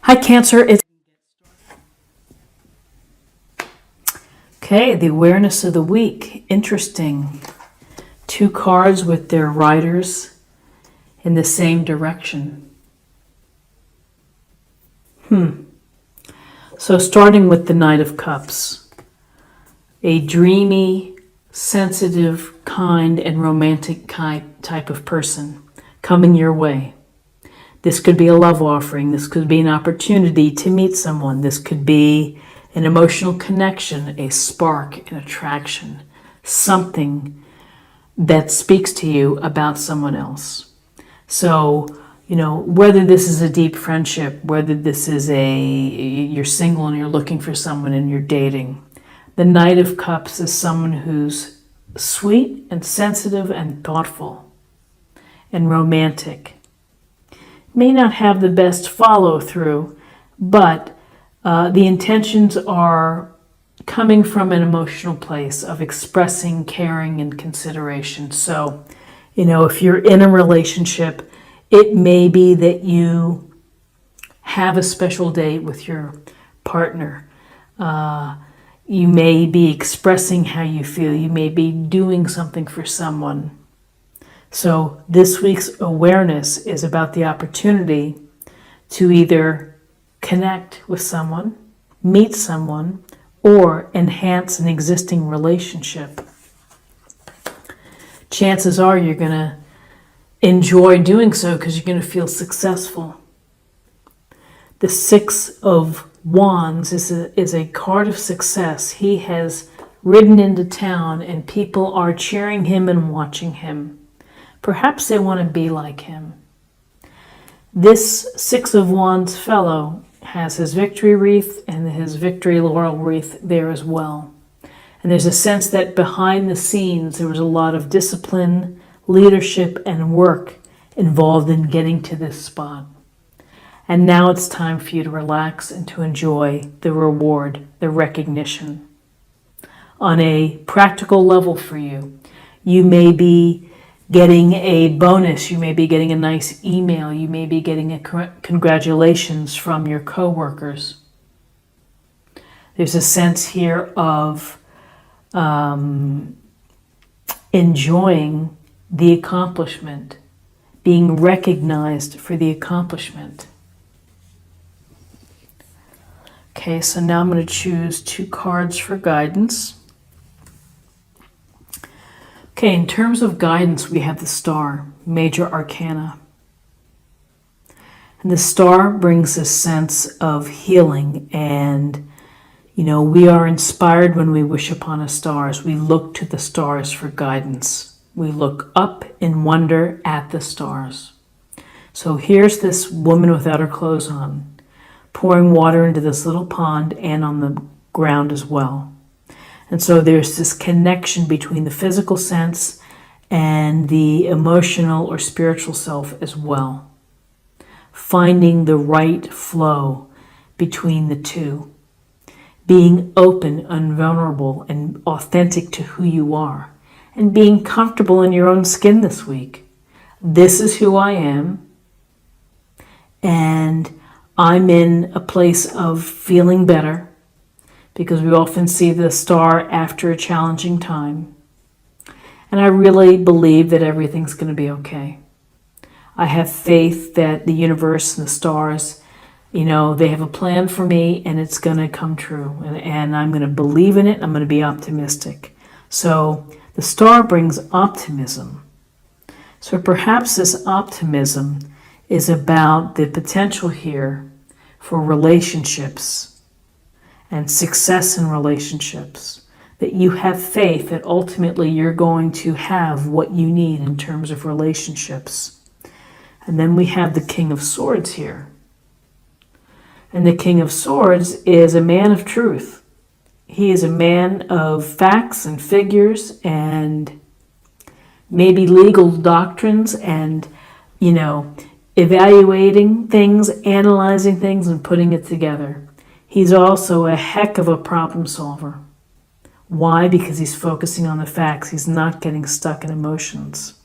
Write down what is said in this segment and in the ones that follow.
Hi, Cancer. It's okay. The awareness of the week. Interesting. Two cards with their riders in the same direction. So starting with the Knight of Cups. A dreamy, sensitive, kind, and romantic type of person coming your way. This could be a love offering. This could be an opportunity to meet someone. This could be an emotional connection, a spark, an attraction, something that speaks to you about someone else. So, whether this is a deep friendship, whether this is you're single and you're looking for someone and you're dating, the Knight of Cups is someone who's sweet and sensitive and thoughtful and romantic. May not have the best follow through, but the intentions are coming from an emotional place of expressing caring and consideration. So, if you're in a relationship, it may be that you have a special date with your partner. You may be expressing how you feel. You may be doing something for someone. So this week's awareness is about the opportunity to either connect with someone, meet someone, or enhance an existing relationship. Chances are you're going to enjoy doing so because you're going to feel successful. The Six of Wands is a card of success. He has ridden into town and people are cheering him and watching him. Perhaps they want to be like him. This Six of Wands fellow has his victory wreath and his victory laurel wreath there as well. And there's a sense that behind the scenes there was a lot of discipline, leadership, and work involved in getting to this spot. And now it's time for you to relax and to enjoy the reward, the recognition. On a practical level for you, you may be getting a bonus, you may be getting a nice email, you may be getting a congratulations from your coworkers. There's a sense here of enjoying the accomplishment, being recognized for the accomplishment. Okay, so now I'm going to choose two cards for guidance. Okay, in terms of guidance, we have the Star, Major Arcana. And the Star brings a sense of healing and, we are inspired when we wish upon a stars. We look to the stars for guidance. We look up in wonder at the stars. So here's this woman without her clothes on, pouring water into this little pond and on the ground as well. And so there's this connection between the physical sense and the emotional or spiritual self as well. Finding the right flow between the two. Being open and vulnerable and authentic to who you are. And being comfortable in your own skin this week. This is who I am. And I'm in a place of feeling better. Because we often see the star after a challenging time. And I really believe that everything's going to be okay. I have faith that the universe and the stars, they have a plan for me and it's going to come true. And I'm going to believe in it. I'm going to be optimistic. So the star brings optimism. So perhaps this optimism is about the potential here for relationships and success in relationships, that you have faith that ultimately you're going to have what you need in terms of relationships. And then we have the King of Swords here. And the King of Swords is a man of truth. He is a man of facts and figures and maybe legal doctrines and, evaluating things, analyzing things, and putting it together. He's also a heck of a problem solver. Why? Because he's focusing on the facts. He's not getting stuck in emotions.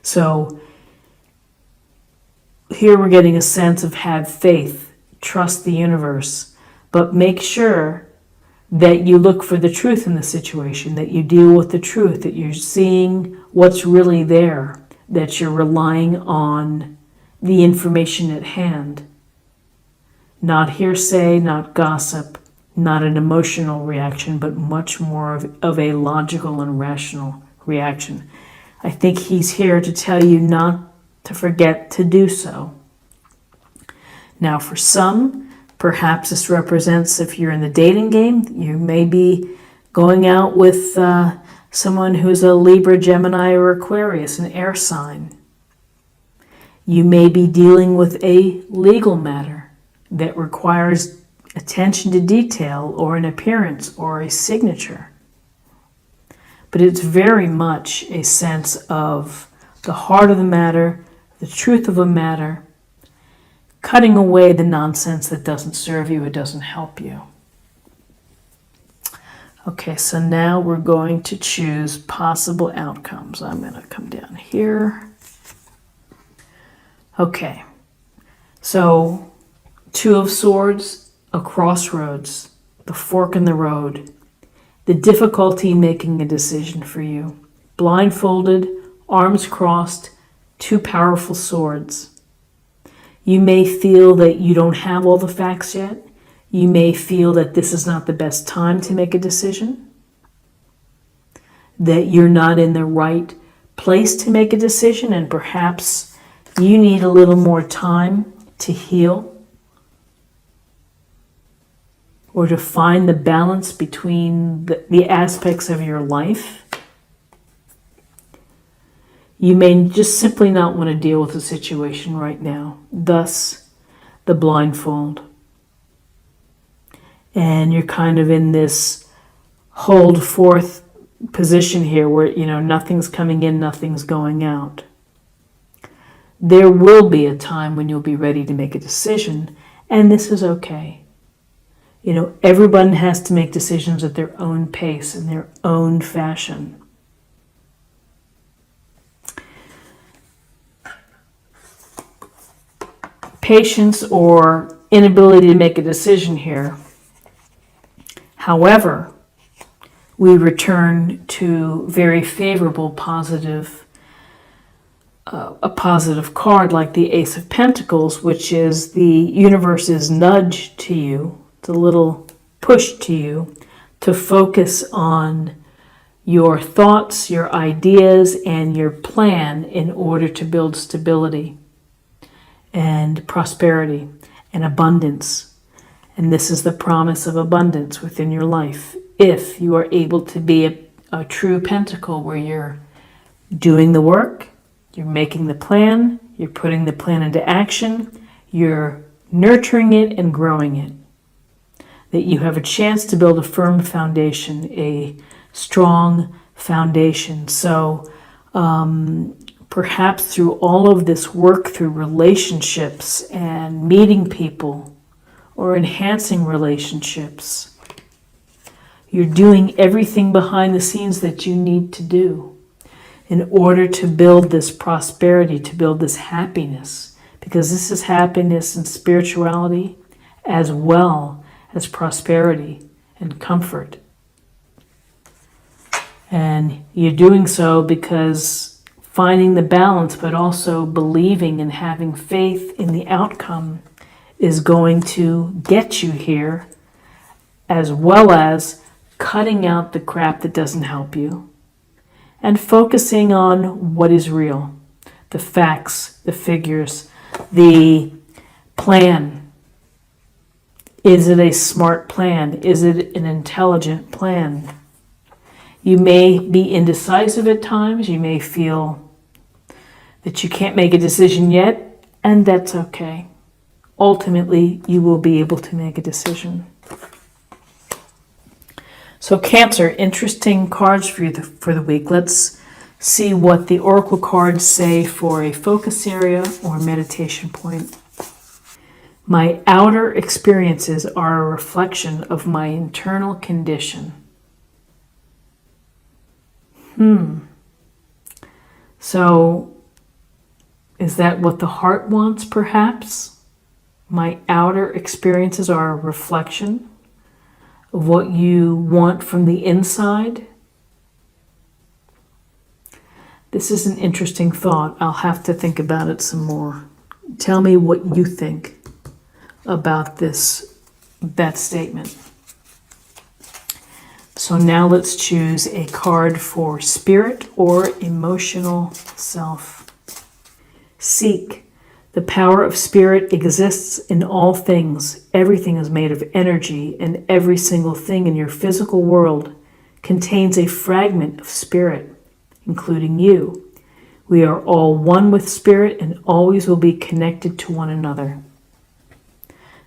So here we're getting a sense of have faith. trust the universe, but make sure that you look for the truth in the situation, that you deal with the truth, that you're seeing what's really there, that you're relying on the information at hand. Not hearsay, not gossip, not an emotional reaction, but much more of a logical and rational reaction. I think he's here to tell you not to forget to do so. Now, for some, perhaps this represents, if you're in the dating game, you may be going out with someone who's a Libra, Gemini, or Aquarius, an air sign. You may be dealing with a legal matter that requires attention to detail or an appearance or a signature. But it's very much a sense of the heart of the matter, the truth of a matter, cutting away the nonsense that doesn't serve you, it doesn't help you. Okay, so now we're going to choose possible outcomes. I'm going to come down here. Okay, so Two of Swords, a crossroads, the fork in the road, the difficulty making a decision for you. Blindfolded, arms crossed, two powerful swords. You may feel that you don't have all the facts yet. You may feel that this is not the best time to make a decision, that you're not in the right place to make a decision, and perhaps you need a little more time to heal or to find the balance between the aspects of your life. You may just simply not want to deal with the situation right now, thus the blindfold. And you're kind of in this hold forth position here where, nothing's coming in, nothing's going out. There will be a time when you'll be ready to make a decision, and this is okay. Everyone has to make decisions at their own pace, in their own fashion. Patience or inability to make a decision here. However, we return to very favorable, a positive card like the Ace of Pentacles, which is the universe's nudge to you, the little push to you to focus on your thoughts, your ideas, and your plan in order to build stability and prosperity and abundance. And this is the promise of abundance within your life if you are able to be a true pentacle where you're doing the work, you're making the plan, you're putting the plan into action, you're nurturing it and growing it. That you have a chance to build a firm foundation, a strong foundation. So perhaps through all of this work, through relationships and meeting people or enhancing relationships, you're doing everything behind the scenes that you need to do in order to build this prosperity, to build this happiness, because this is happiness and spirituality as well as prosperity and comfort. And you're doing so because finding the balance, but also believing and having faith in the outcome is going to get you here, as well as cutting out the crap that doesn't help you and focusing on what is real, the facts, the figures, the plan. Is it a smart plan? Is it an intelligent plan? You may be indecisive at times. You may feel that you can't make a decision yet, and that's okay. Ultimately, you will be able to make a decision. So Cancer, interesting cards for you for the week. Let's see what the Oracle cards say for a focus area or meditation point. My outer experiences are a reflection of my internal condition. So, is that what the heart wants, perhaps? My outer experiences are a reflection of what you want from the inside. This is an interesting thought. I'll have to think about it some more. Tell me what you think about that statement. So now let's choose a card for spirit or emotional self. Seek. The power of spirit exists in all things. Everything is made of energy, and every single thing in your physical world contains a fragment of spirit, including you. We are all one with spirit and always will be connected to one another.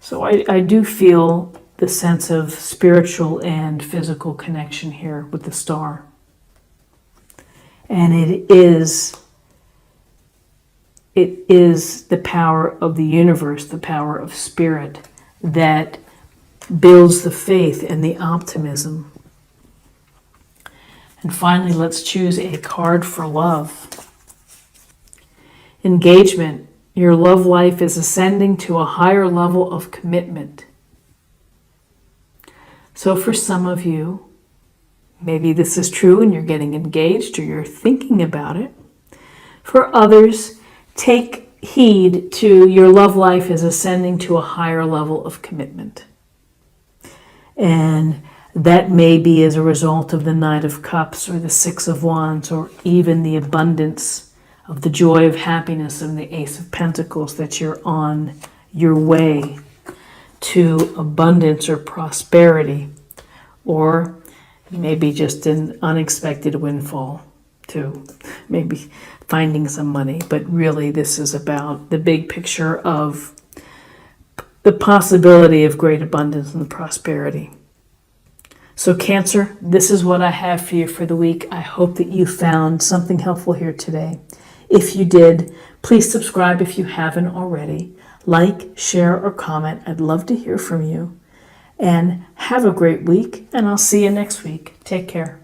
So I do feel the sense of spiritual and physical connection here with the star. And it is the power of the universe, the power of spirit, that builds the faith and the optimism. And finally, let's choose a card for love. Engagement. Your love life is ascending to a higher level of commitment. So for some of you, maybe this is true and you're getting engaged or you're thinking about it. For others, take heed to your love life is ascending to a higher level of commitment. And that may be as a result of the Knight of Cups or the Six of Wands or even the abundance of the joy of happiness and the Ace of Pentacles, that you're on your way to abundance or prosperity, or maybe just an unexpected windfall too, maybe finding some money. But really this is about the big picture of the possibility of great abundance and prosperity. So Cancer, this is what I have for you for the week. I hope that you found something helpful here today. If you did, please subscribe if you haven't already. Like, share, or comment. I'd love to hear from you. And have a great week, and I'll see you next week. Take care.